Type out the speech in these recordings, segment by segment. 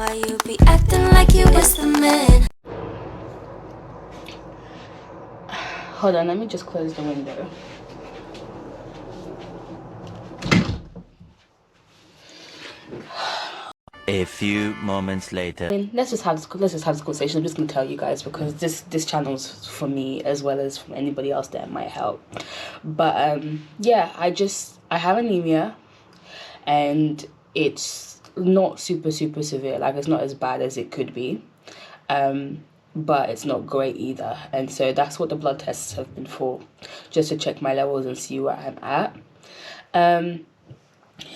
Why you be acting like you was the man? Hold on, let me just close the window. A few moments later. Let's just have this conversation. I'm just gonna tell you guys because this channel's for me as well as from anybody else that might help. But yeah, I have anemia, and it's not super severe. Like, it's not as bad as it could be, but it's not great either. And so that's what the blood tests have been for, just to check my levels and see where I'm at.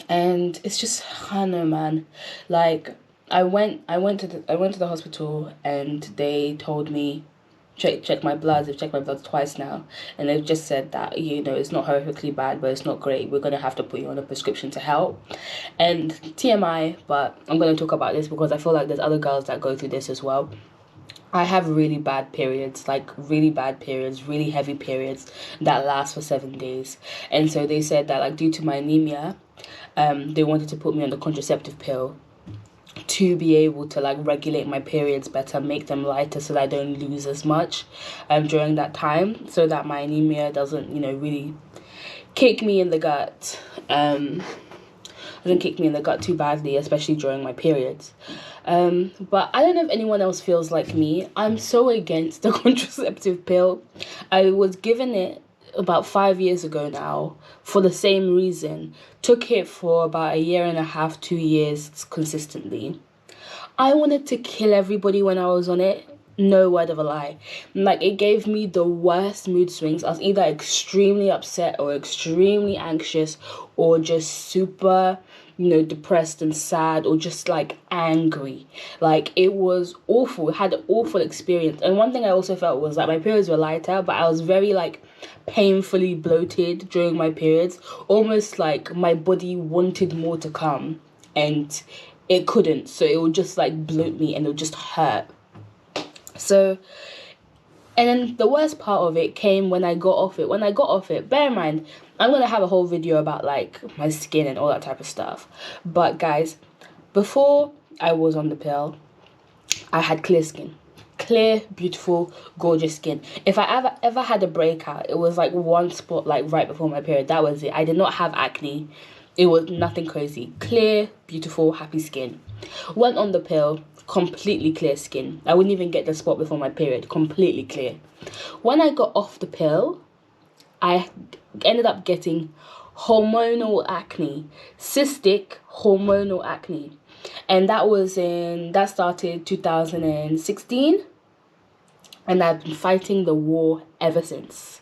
And it's just, I don't know, man. Like, I went to the hospital, and they told me check my bloods. They've checked my bloods twice now, and they've just said that, you know, it's not horrifically bad, but it's not great. We're gonna have to put you on a prescription to help. And TMI, but I'm gonna talk about this because I feel like there's other girls that go through this as well. I have really bad periods, like really bad periods, really heavy periods that last for 7 days. And so they said that, like, due to my anemia, they wanted to put me on the contraceptive pill to be able to, like, regulate my periods better, make them lighter so that I don't lose as much during that time, so that my anemia doesn't, you know, really kick me in the gut. Doesn't kick me in the gut too badly, especially during my periods. But I don't know if anyone else feels like me. I'm so against the contraceptive pill. I was given it about 5 years ago now for the same reason. Took it for about 1.5 2 years consistently. I wanted to kill everybody when I was on it. No word of a lie. Like, it gave me the worst mood swings. I was either extremely upset or extremely anxious or just super, you know, depressed and sad or just, like, angry. Like, it was awful. I had an awful experience. And one thing I also felt was that my periods were lighter, but I was very, like, painfully bloated during my periods. Almost like my body wanted more to come and it couldn't. So it would just, like, bloat me and it would just hurt. So, and then the worst part of it came when I got off it. When I got off it, bear in mind, I'm going to have a whole video about, like, my skin and all that type of stuff. But, guys, before I was on the pill, I had clear skin. Clear, beautiful, gorgeous skin. If I ever had a breakout, it was, like, one spot, like, right before my period. That was it. I did not have acne. It was nothing crazy. Clear, beautiful, happy skin. Went on the pill. Completely clear skin. I wouldn't even get the spot before my period. Completely clear. When I got off the pill, I ended up getting hormonal acne. Cystic hormonal acne. And that started 2016. And I've been fighting the war ever since.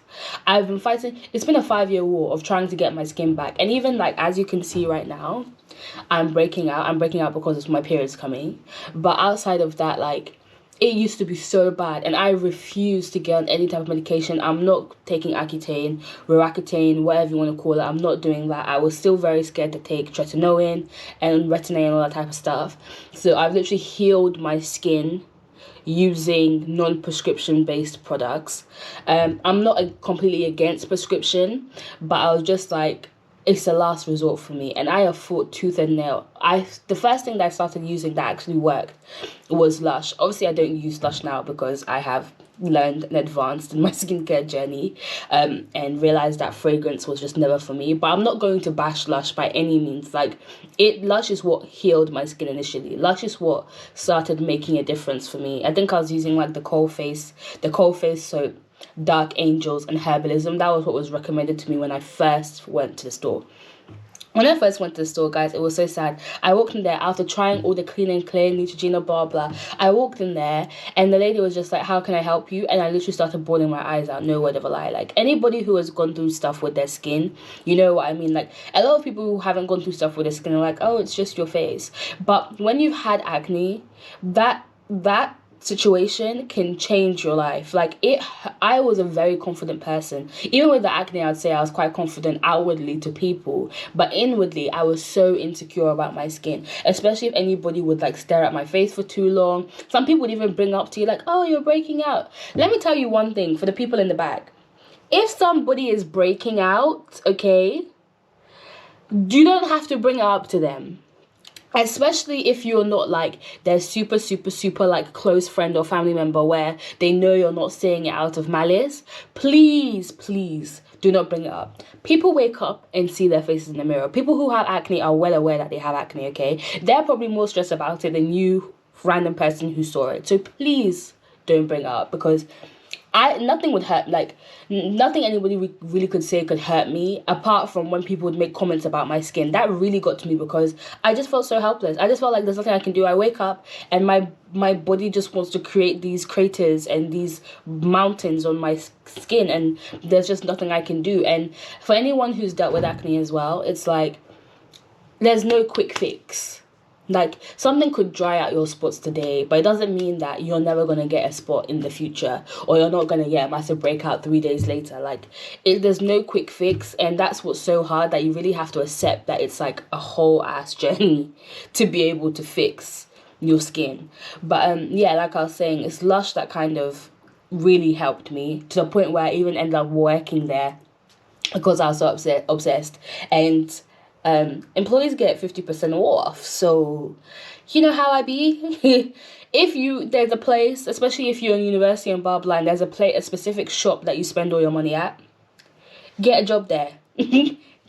It's been a 5-year war of trying to get my skin back. And even, like, as you can see right now, I'm breaking out because it's my period's coming. But outside of that, like, it used to be so bad, and I refuse to get on any type of medication. I'm not taking Accutane, Roaccutane, whatever you want to call it. I'm not doing that. I was still very scared to take tretinoin and Retin-A and all that type of stuff. So I've literally healed my skin using non-prescription based products. I'm not completely against prescription, but I was just like, it's a last resort for me, and I have fought tooth and nail. The first thing that I started using that actually worked was Lush. Obviously, I don't use Lush now because I have learned and advanced in my skincare journey, and realized that fragrance was just never for me. But I'm not going to bash Lush by any means. Like, Lush is what healed my skin initially. Lush is what started making a difference for me. I think I was using, like, the Cold Face soap, Dark Angels, and Herbalism. That was what was recommended to me when I first went to the store. When I first went to the store, guys, it was so sad. I walked in there after trying all the Clean and Clear, Neutrogena, blah, blah. I walked in there, and the lady was just like, how can I help you? And I literally started bawling my eyes out, no word of a lie. Like, anybody who has gone through stuff with their skin, you know what I mean? Like, a lot of people who haven't gone through stuff with their skin are like, oh, it's just your face. But when you've had acne, that situation can change your life. Like, I was a very confident person. Even with the acne, I'd say I was quite confident outwardly to people, but inwardly I was so insecure about my skin, especially if anybody would, like, stare at my face for too long. Some people would even bring up to you like, oh, you're breaking out. Let me tell you one thing for the people in the back. If somebody is breaking out, okay, you don't have to bring it up to them. especially if you're not like their super super super like close friend or family member where they know you're not saying it out of malice. Please do not bring it up. People wake up and see their faces in the mirror. People who have acne are well aware that they have acne, okay? They're probably more stressed about it than you, random person who saw it. So please don't bring it up, because nothing would hurt, like nothing anybody really could say could hurt me, apart from when people would make comments about my skin. That really got to me, because I just felt so helpless. I just felt like there's nothing I can do. I wake up and my body just wants to create these craters and these mountains on my skin, and there's just nothing I can do. And for anyone who's dealt with acne as well, it's like there's no quick fix. Like, something could dry out your spots today, but it doesn't mean that you're never going to get a spot in the future, or you're not going to get a massive breakout 3 days later. Like, there's no quick fix, and that's what's so hard, that you really have to accept that it's like a whole ass journey to be able to fix your skin. But yeah, like I was saying, it's Lush that kind of really helped me, to the point where I even ended up working there because I was so obsessed. And employees get 50% off. So, you know how I be. There's a place, especially if you're in university and blah blah, and there's a specific shop that you spend all your money at, get a job there.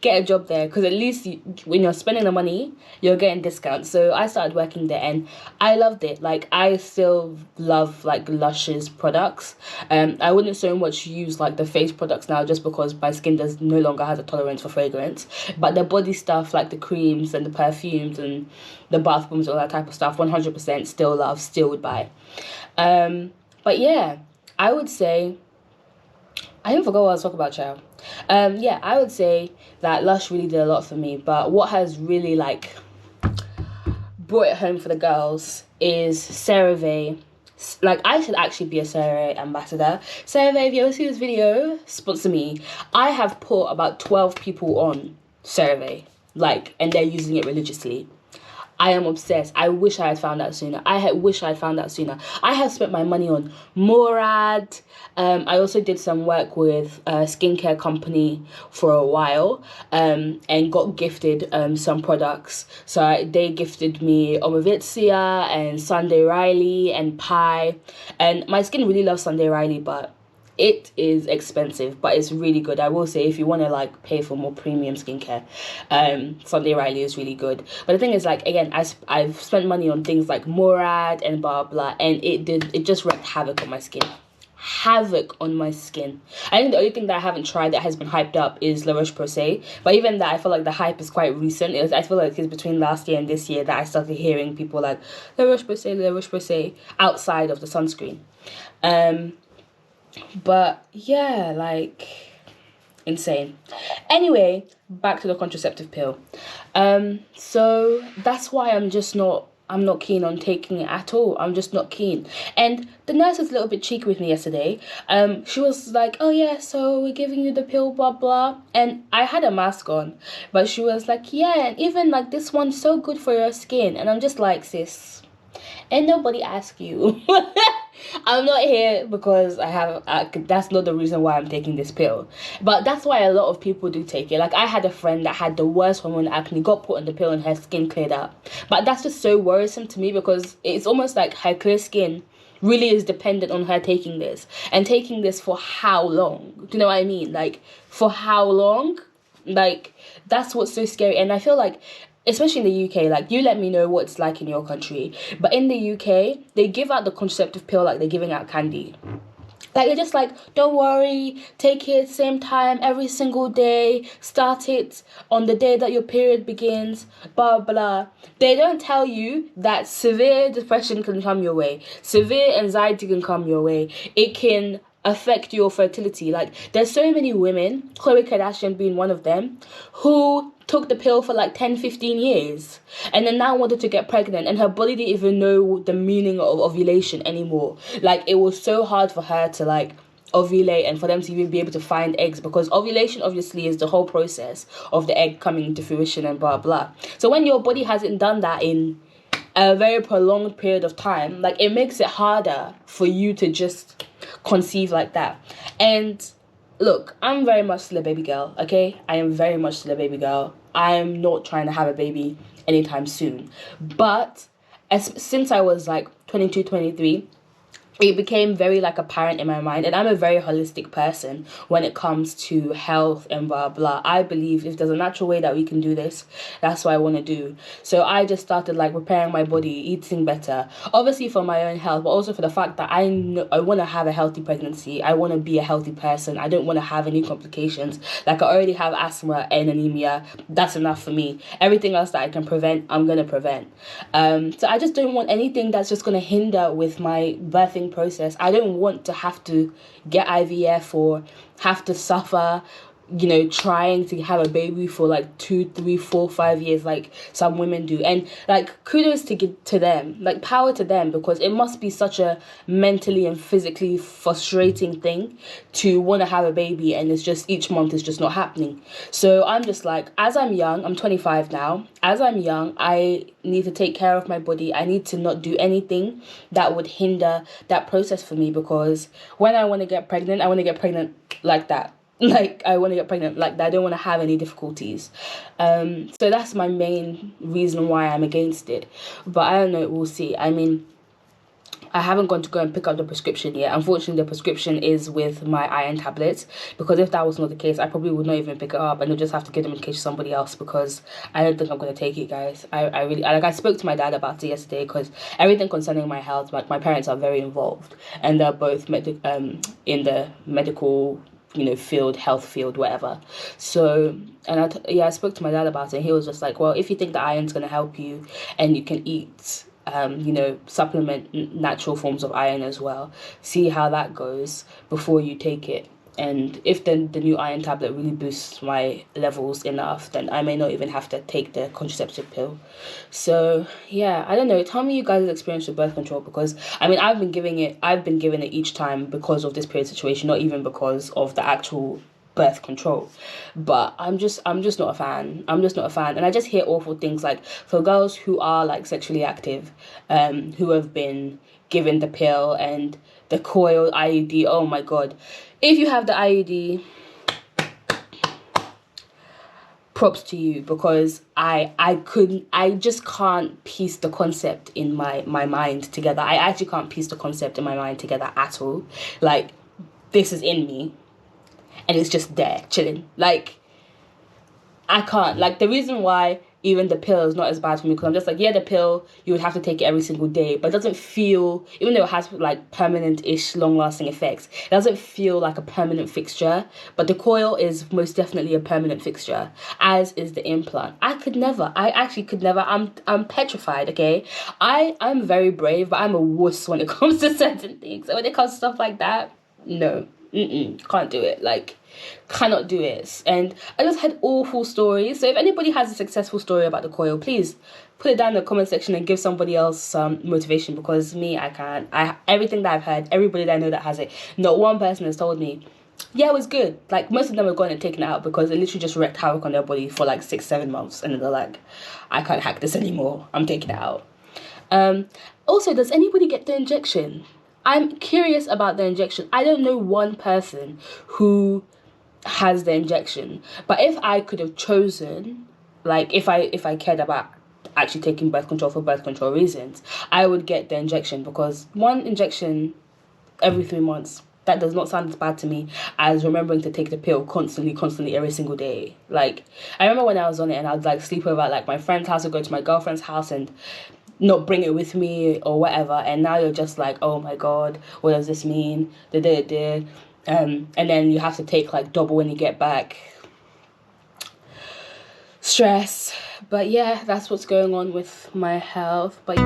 Get a job there, because at least when you're spending the money, you're getting discounts. So I started working there and I loved it. Like, I still love like Lush's products. I wouldn't so much use like the face products now, just because my skin no longer has a tolerance for fragrance. But the body stuff, like the creams and the perfumes and the bath bombs, all that type of stuff, 100% still love, still would buy. But yeah, I would say, I even forgot what I was talking about, child. Yeah, I would say that Lush really did a lot for me, but what has really like brought it home for the girls is CeraVe. Like, I should actually be a CeraVe ambassador. CeraVe, if you ever see this video, sponsor me. I have put about 12 people on CeraVe, like, and they're using it religiously. I am obsessed. I wish I had found out sooner. I have spent my money on Morad. I also did some work with a skincare company for a while, and got gifted some products. So they gifted me Omavitsia and Sunday Riley and Pi. And my skin really loves Sunday Riley, but it is expensive, but it's really good. I will say, if you want to like pay for more premium skincare, Sunday Riley is really good. But the thing is, like, again, I've spent money on things like Morad and blah blah, and it just wreaked havoc on my skin. I think the only thing that I haven't tried that has been hyped up is La Roche-Posay, but even that, I feel like the hype is quite recent. I feel like it's between last year and this year that I started hearing people like La Roche-Posay outside of the sunscreen. But yeah, like, insane. Anyway, back to the contraceptive pill. So that's why I'm not keen on taking it at all. I'm just not keen. And the nurse was a little bit cheeky with me yesterday. She was like, oh yeah, so we're giving you the pill, blah blah. And I had a mask on, but she was like, yeah, and even like this one's so good for your skin. And I'm just like, sis, ain't nobody ask you. I'm not here because that's not the reason why I'm taking this pill. But that's why a lot of people do take it. Like, I had a friend that had the worst hormonal acne, got put on the pill and her skin cleared up. But that's just so worrisome to me, because it's almost like her clear skin really is dependent on her taking this. And taking this for how long? Do you know what I mean? Like, for how long? Like, that's what's so scary. And I feel like, especially in the UK, like, you let me know what it's like in your country, but in the UK, they give out the contraceptive pill like they're giving out candy. Like, they're just like, don't worry, take it same time every single day, start it on the day that your period begins, blah blah. They don't tell you that severe depression can come your way, severe anxiety can come your way, it can affect your fertility. Like, there's so many women, Khloe Kardashian being one of them, who took the pill for like 10-15 years and then now wanted to get pregnant, and her body didn't even know the meaning of ovulation anymore. Like, it was so hard for her to like ovulate and for them to even be able to find eggs, because ovulation obviously is the whole process of the egg coming into fruition and blah blah. So when your body hasn't done that in a very prolonged period of time, like, it makes it harder for you to just conceive like that. And look, I'm very much still a baby girl, okay? I am very much still a baby girl. I am not trying to have a baby anytime soon. But since I was like 22, 23, it became very like apparent in my mind, and I'm a very holistic person when it comes to health and blah blah. I believe if there's a natural way that we can do this, that's what I want to do. So I just started like repairing my body, eating better, obviously for my own health, but also for the fact that I want to have a healthy pregnancy. I want to be a healthy person. I don't want to have any complications. Like, I already have asthma and anemia. That's enough for me. Everything else that I can prevent, I'm gonna prevent. So I just don't want anything that's just gonna hinder with my birthing process. I don't want to have to get IVF or have to suffer, trying to have a baby for like 2, 3, 4, 5 years like some women do. And like, kudos to them, like power to them, because it must be such a mentally and physically frustrating thing to want to have a baby and it's just each month is just not happening. So I'm just like, as I'm young, I'm 25 now, as I'm young, I need to take care of my body. I need to not do anything that would hinder that process for me, because when I want to get pregnant, I want to get pregnant like that. Like, I want to get pregnant like that. I don't want to have any difficulties. So that's my main reason why I'm against it. But I don't know, we'll see. I mean, I haven't gone to go and pick up the prescription yet. Unfortunately, the prescription is with my iron tablets, because if that was not the case, I probably would not even pick it up and I'll just have to give the medication to somebody else, because I don't think I'm going to take it, guys. I spoke to my dad about it yesterday, because everything concerning my health, like, my parents are very involved and they're both in the medical field, health field, whatever. So, and I spoke to my dad about it, and he was just like, well, if you think the iron's going to help you and you can eat supplement natural forms of iron as well, see how that goes before you take it. And if the new iron tablet really boosts my levels enough, then I may not even have to take the contraceptive pill. So yeah, I don't know. Tell me you guys' experience with birth control, because I mean, I've been given it each time because of this period situation, not even because of the actual birth control. But I'm just not a fan. And I just hear awful things, like for girls who are like sexually active, who have been given the pill and the coil IUD. Oh my god. If you have the IUD, props to you, because I just can't piece the concept in my mind together. I actually can't piece the concept in my mind together at all. Like, this is in me and it's just there chilling. Like, I can't. Like, the reason why even the pill is not as bad for me, because I'm just like, yeah, the pill, you would have to take it every single day, but it doesn't feel, even though it has like permanent-ish, long-lasting effects, it doesn't feel like a permanent fixture. But the coil is most definitely a permanent fixture, as is the implant. I actually could never. I'm petrified, okay? I'm very brave, but I'm a wuss when it comes to certain things. So when it comes to stuff like that, no. Can't do it. Like, cannot do it. And I just had awful stories. So if anybody has a successful story about the coil, please put it down in the comment section and give somebody else some motivation, because me, I can't. Everything that I've heard, everybody that I know that has it, not one person has told me, yeah, it was good. Like, most of them have gone and taken it out because it literally just wreaked havoc on their body for like 6-7 months, and then they're like, I can't hack this anymore, I'm taking it out. Also, does anybody get the injection? I'm curious about the injection. I don't know one person who has the injection. But if I could have chosen, like, if I cared about actually taking birth control for birth control reasons, I would get the injection, because one injection every 3 months, that does not sound as bad to me as remembering to take the pill constantly every single day. Like, I remember when I was on it and I'd like sleep over at like my friend's house or go to my girlfriend's house and not bring it with me or whatever, and now you're just like, oh my god, what does this mean? And then you have to take like double when you get back. Stress. But yeah, that's what's going on with my health. But